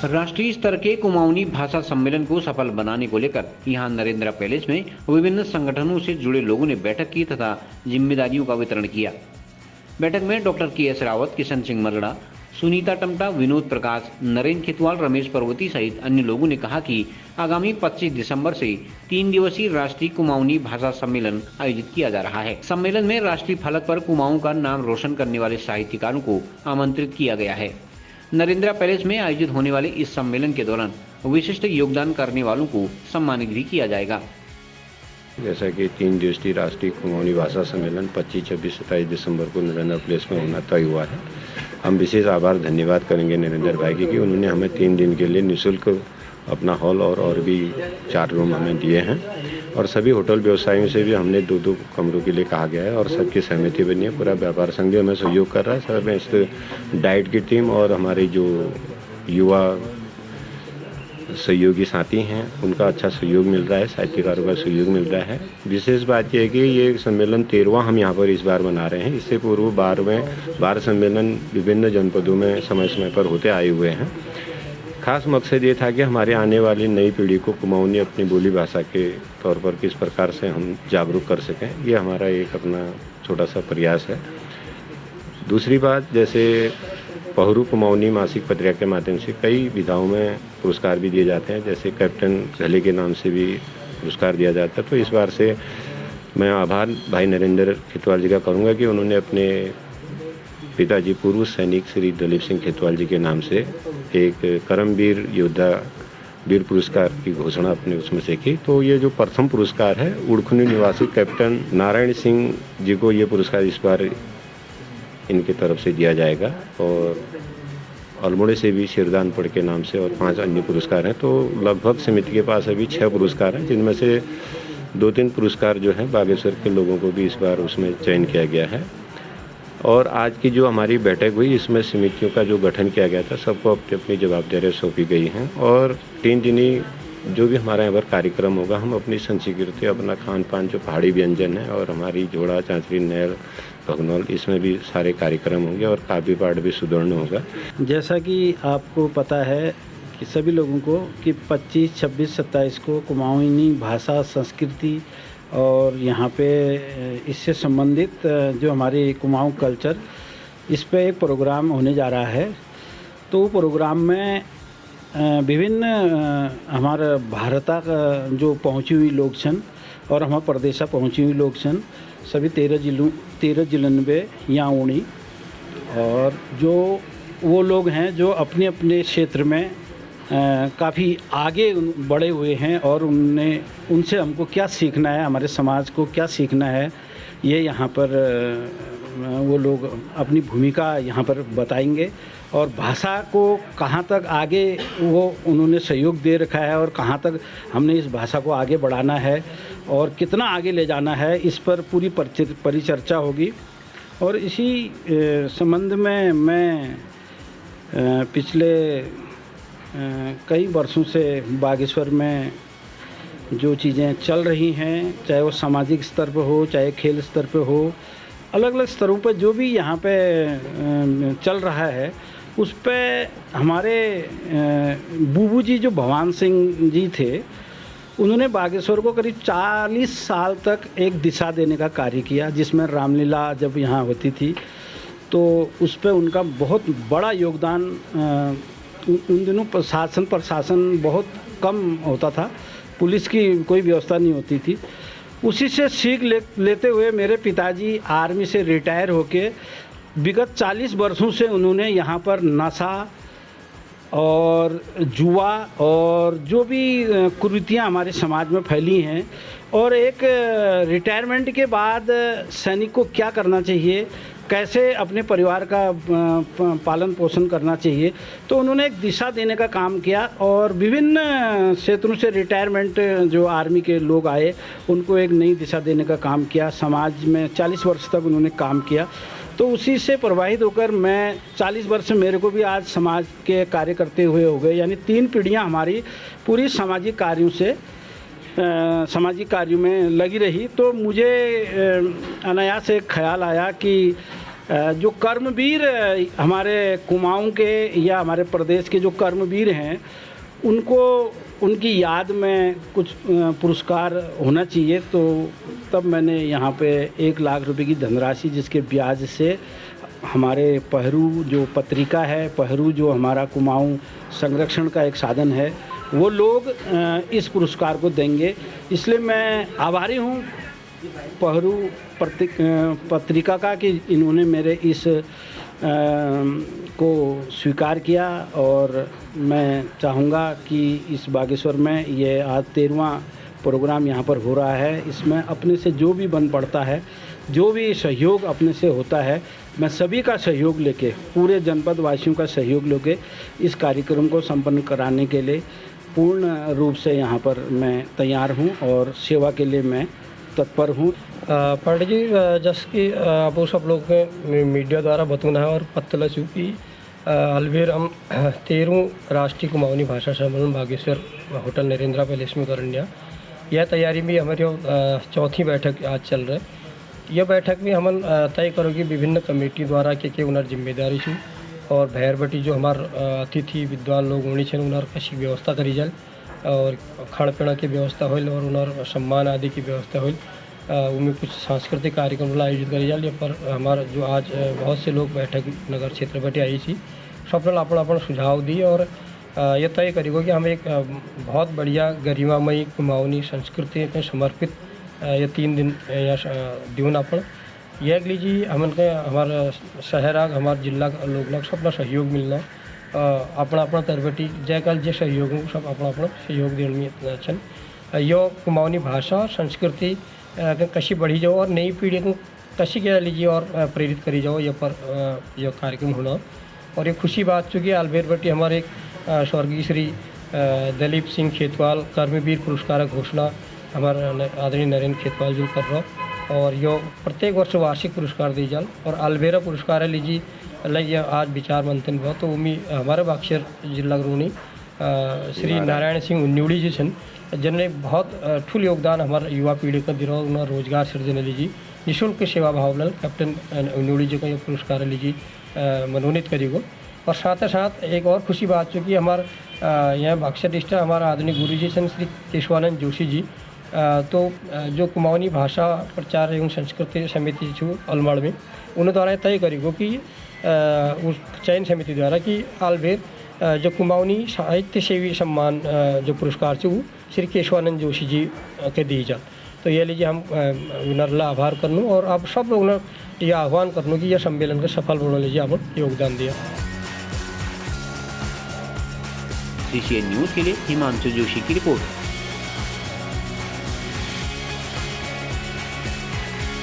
राष्ट्रीय स्तर के कुमाऊनी भाषा सम्मेलन को सफल बनाने को लेकर यहां नरेंद्र पैलेस में विभिन्न संगठनों से जुड़े लोगों ने बैठक की तथा जिम्मेदारियों का वितरण किया। बैठक में डॉक्टर के.एस. रावत, किशन सिंह मरड़ा, सुनीता टमटा, विनोद प्रकाश, नरेंद्र खितवाल, रमेश पर्वती सहित अन्य लोगों ने कहा कि आगामी 25 दिसंबर से 3 दिवसीय राष्ट्रीय कुमाऊनी भाषा सम्मेलन आयोजित किया जा रहा है। सम्मेलन में राष्ट्रीय फलक पर कुमाऊं का नाम रोशन करने वाले साहित्यकारों को आमंत्रित किया गया है। नरेंद्र पैलेस में आयोजित होने वाले इस सम्मेलन के दौरान विशिष्ट योगदान करने वालों को सम्मानित भी किया जाएगा। जैसा कि 3 दिवसीय राष्ट्रीय कुमाऊनी भाषा सम्मेलन 25, 26, 27 दिसंबर को नरेंद्र प्लेस में होना तय हुआ है। हम विशेष आभार धन्यवाद करेंगे नरेंद्र भाई की कि उन्होंने हमें 3 दिन के लिए निःशुल्क अपना हॉल और भी 4 रूम हमें दिए हैं और सभी होटल व्यवसायियों से भी हमने 2-2 कमरों के लिए कहा गया है और सबकी सहमति बनी है। पूरा व्यापार संघ भी हमें सहयोग कर रहा है। सब इस डाइट की टीम और हमारी जो युवा सहयोगी साथी हैं उनका अच्छा सहयोग मिल रहा है, साहित्यकारों का सहयोग मिल रहा है। विशेष बात यह है कि ये सम्मेलन 13वां हम यहाँ पर इस बार मना रहे हैं। इससे पूर्व 12 सम्मेलन विभिन्न जनपदों में समय समय पर होते आए हुए हैं। खास मकसद ये था कि हमारे आने वाली नई पीढ़ी को कुमाऊनी अपनी बोली भाषा के तौर पर किस प्रकार से हम जागरूक कर सकें, ये हमारा एक अपना छोटा सा प्रयास है। दूसरी बात, जैसे पहरू कुमाऊनी मासिक पत्रिका के माध्यम से कई विधाओं में पुरस्कार भी दिए जाते हैं, जैसे कैप्टन घले के नाम से भी पुरस्कार दिया जाता है। तो इस बार से मैं आभार भाई नरेंद्र खितवाल जी का करूँगा कि उन्होंने अपने पिताजी पूर्व सैनिक श्री दलीप सिंह खितवाल जी के नाम से एक करमवीर योद्धा वीर पुरस्कार की घोषणा अपने उसमें से की। तो ये जो प्रथम पुरस्कार है उड़खुनी निवासी कैप्टन नारायण सिंह जी को ये पुरस्कार इस बार इनके तरफ से दिया जाएगा और अल्मोड़े से भी शिरदानपुर के नाम से और 5 अन्य पुरस्कार हैं। तो लगभग समिति के पास अभी 6 पुरस्कार हैं, जिनमें से 2-3 पुरस्कार जो हैं बागेश्वर के लोगों को भी इस बार उसमें चयन किया गया है। और आज की जो हमारी बैठक हुई इसमें समितियों का जो गठन किया गया था सबको अपनी अपनी जवाबदारियाँ सौंपी गई हैं और 3 दिनी जो भी हमारे यहाँ पर कार्यक्रम होगा हम अपनी संस्कृति, अपना खान पान जो पहाड़ी व्यंजन है और हमारी जोड़ा, चांचरी, नहर, भगनौल, इसमें भी सारे कार्यक्रम होंगे और काव्य पाठ भी सुदृढ़ होगा। जैसा कि आपको पता है कि सभी लोगों को कि 25, 26, 27 को कुमाऊनी भाषा, संस्कृति और यहाँ पे इससे संबंधित जो हमारी कुमाऊं कल्चर, इस पे एक प्रोग्राम होने जा रहा है। तो प्रोग्राम में विभिन्न हमारा भारता का जो पहुँची हुई लोग छन और हमारा प्रदेशा पहुँची हुई लोग छन, सभी 13 जिलों में यहाँ उड़ी और जो वो लोग हैं जो अपने अपने क्षेत्र में काफ़ी आगे बढ़े हुए हैं और उनसे हमको क्या सीखना है, हमारे समाज को क्या सीखना है, ये यहाँ पर वो लोग अपनी भूमिका यहाँ पर बताएंगे और भाषा को कहाँ तक आगे वो उन्होंने सहयोग दे रखा है और कहाँ तक हमने इस भाषा को आगे बढ़ाना है और कितना आगे ले जाना है, इस पर पूरी परिचर्चा होगी। और इसी संबंध में मैं पिछले कई वर्षों से बागेश्वर में जो चीज़ें चल रही हैं, चाहे वो सामाजिक स्तर पर हो, चाहे खेल स्तर पर हो, अलग अलग स्तरों पर जो भी यहाँ पे चल रहा है, उस पे हमारे बूबू जी जो भगवान सिंह जी थे, उन्होंने बागेश्वर को करीब 40 साल तक एक दिशा देने का कार्य किया, जिसमें रामलीला जब यहाँ होती थी तो उस पे उनका बहुत बड़ा योगदान। उन दिनों प्रशासन बहुत कम होता था, पुलिस की कोई व्यवस्था नहीं होती थी। उसी से सीख लेते हुए मेरे पिताजी आर्मी से रिटायर होके विगत 40 वर्षों से उन्होंने यहाँ पर नशा और जुआ और जो भी कुरीतियाँ हमारे समाज में फैली हैं और एक रिटायरमेंट के बाद सैनिक को क्या करना चाहिए, कैसे अपने परिवार का पालन पोषण करना चाहिए, तो उन्होंने एक दिशा देने का काम किया और विभिन्न क्षेत्रों से रिटायरमेंट जो आर्मी के लोग आए उनको एक नई दिशा देने का काम किया। समाज में 40 वर्ष तक उन्होंने काम किया। तो उसी से प्रभावित होकर मैं 40 वर्ष मेरे को भी आज समाज के कार्य करते हुए हो गए, यानी 3 पीढ़ियां हमारी पूरी सामाजिक कार्यों से सामाजिक कार्यों में लगी रही। तो मुझे अनायास एक ख्याल आया कि जो कर्मवीर हमारे कुमाऊं के या हमारे प्रदेश के जो कर्मवीर हैं उनको उनकी याद में कुछ पुरस्कार होना चाहिए। तो तब मैंने यहाँ पे 1 लाख रुपए की धनराशि जिसके ब्याज से हमारे पहरू जो पत्रिका है, पहरू जो हमारा कुमाऊं संरक्षण का एक साधन है, वो लोग इस पुरस्कार को देंगे। इसलिए मैं आभारी हूँ पहरू पत्रिका का कि इन्होंने मेरे इस को स्वीकार किया। और मैं चाहूँगा कि इस बागेश्वर में ये आज 13वां प्रोग्राम यहाँ पर हो रहा है, इसमें अपने से जो भी बन पड़ता है, जो भी सहयोग अपने से होता है, मैं सभी का सहयोग लेके, पूरे जनपद वासियों का सहयोग लेके इस कार्यक्रम को संपन्न कराने के लिए पूर्ण रूप से यहाँ पर मैं तैयार हूँ और सेवा के लिए मैं तत्पर हूँ। पंडित जी, जैसे कि आप सब लोग के मीडिया द्वारा बतूना है और पत्तला चूँकि अलवेर हम 13वीं राष्ट्रीय कुमाऊनी भाषा सम्मेलन बागेश्वर होटल नरेंद्र पैलेस में करनिया। यह तैयारी भी हमारी 4थी बैठक आज चल रहा है। यह बैठक में हम तय करोगी विभिन्न कमेटी द्वारा के उनर जिम्मेदारी छू और भैर बटी जो हमार अतिथि विद्वान लोग होनी चाहिए उनर कशी व्यवस्था करी जाए और खाण पीना की व्यवस्था हो और उनर सम्मान आदि की व्यवस्था हो। उनमें कुछ सांस्कृतिक कार्यक्रम आयोजित करी जाए। पर हमारा जो आज बहुत से लोग बैठक नगर क्षेत्र बटे आई थी, सब अपन अपन सुझाव दिए और यह तय करेगा कि हम एक बहुत बढ़िया गरिमामयी कुमाऊनी संस्कृति में समर्पित ये 3 दिन या दिवन अपन यह लीजिए हमन के हमारा शहर हमारे जिला लोग सब सहयोग मिलना अपना अपना तरबटी जय कल जे सहयोग सब अपना अपना सहयोग देने छन। यो कुमाऊनी भाषा संस्कृति कशी बढ़ी जाओ और नई पीढ़ी को कशी कह लीजिए और प्रेरित करी जाओ ये पर यह कार्यक्रम होना। और ये खुशी बात चूँकि अलबेर बटी हमारे एक स्वर्गीय श्री दलीप सिंह खेतवाल कर्मवीर पुरस्कार घोषणा हमारे आदरणीय नरेंद्र खेतवाल जी कर रहा और यो प्रत्येक वर्ष वार्षिक पुरस्कार दी जाल और अलबेरा पुरस्कार लीजिए लग आज विचार मंथन हुआ। तो उम्मी हमारे बागेश्वर जिला ऋणी श्री नारायण सिंह उन्यूड़ी जी छन जिनने बहुत ठूल योगदान हमारे युवा पीढ़ी का दिरो उन्हें रोजगार सृजन लीजिए निःशुल्क सेवा भाव लाल कैप्टन उन्यूड़ी जी का ये पुरस्कार लीजिए मनोनीत करेगा। और साथ ही साथ एक और खुशी बात चूँकि हमारे यहाँ बागेश्वर डिस्ट्रिक्ट हमारा आदरणीय गुरु जी छन श्री केशवानंद जोशी जी तो जो कुमाऊनी भाषा प्रचार एवं संस्कृति समिति छू अलमाड़ में उन्हें द्वारा तय करेगा कि उस चयन समिति द्वारा कि अलबेर जो कुमाऊनी साहित्य सेवी सम्मान जो पुरस्कार छे वो श्री केशवानंद जोशी जी के दी जाए। तो ये लीजिए हम नरला आभार करनू और आप सब लोग ने यह आह्वान करनू कि यह सम्मेलन का सफल होने लीजिए आप योगदान दिया। CCN न्यूज़ के लिए हिमांशु जोशी की रिपोर्ट।